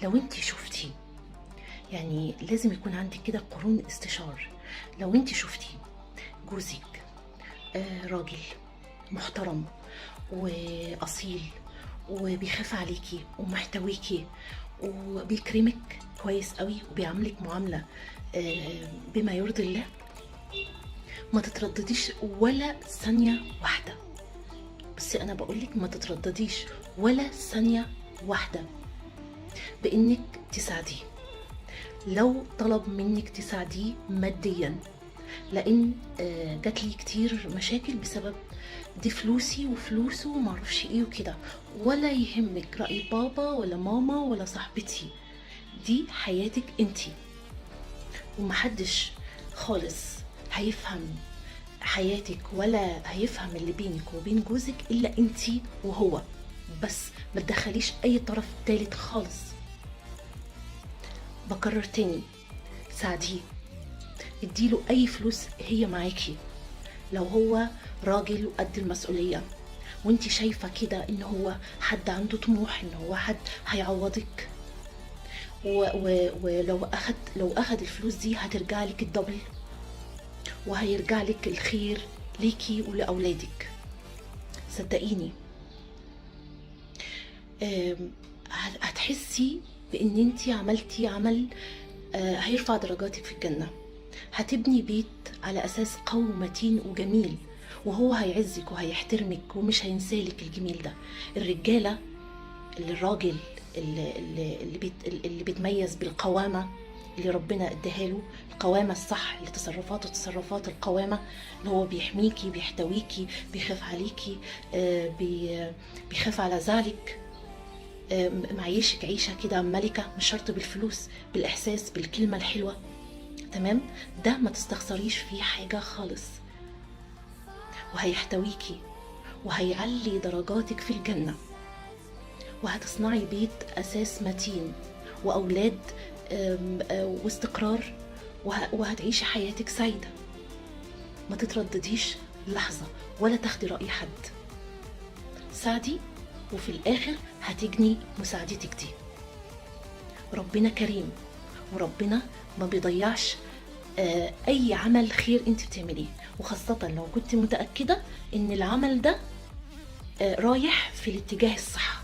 لو انت شفتي، يعني لازم يكون عندك كده قرون استشار. لو انت شفتي جوزك راجل محترم واصيل وبيخاف عليكي ومحتويكي وبيكرمك كويس قوي وبيعاملك معامله بما يرضي الله، ما تتردديش ولا ثانيه واحده. بس انا بقولك ما تتردديش ولا ثانيه واحده بانك تساعديه. لو طلب منك تساعديه ماديا، لان جات لي كتير مشاكل بسبب دي فلوسي وفلوسه ومعرفش ايه وكده، ولا يهمك رأي بابا ولا ماما ولا صاحبتي، دي حياتك انتي، ومحدش خالص هيفهم حياتك ولا هيفهم اللي بينك وبين جوزك الا انتي وهو بس. ما تدخليش اي طرف تالت خالص. بكرر تاني، ساعديه، اديله اي فلوس هي معاكي. لو هو راجل وقد المسؤولية وانت شايفة كده ان هو حد عنده طموح، ان هو حد هيعوضك، ولو اخد الفلوس دي هترجع لك الدبل، وهيرجع لك الخير ليكي ولأولادك. صدقيني هتحسي بان انت عملتي عمل هيرفع درجاتك في الجنة. هتبني بيت على اساس قوي ومتين وجميل، وهو هيعزك وهيحترمك ومش هينسالك الجميل ده. الرجالة الراجل اللي بيتميز بالقوامة اللي ربنا اداها له، القوامة الصح، اللي تصرفات القوامة، اللي هو بيحميكي بيحتويكي بيخاف عليكي بيخاف على زعلك، معيشك عيشة كده ملكة، مش شرط بالفلوس، بالإحساس، بالكلمة الحلوة. تمام؟ ده ما تستخسريش فيه حاجة خالص، وهيحتويكي وهيعلي درجاتك في الجنة، وهتصنعي بيت أساس متين وأولاد واستقرار، وهتعيشي حياتك سعيدة. ما تتردديش لحظة ولا تاخدي رأي حد. ساعدي، وفي الآخر هتجني مساعدتك دي. ربنا كريم، وربنا ما بيضيعش أي عمل خير أنت بتعمليه، وخاصة لو كنت متأكدة إن العمل ده رايح في الاتجاه الصح.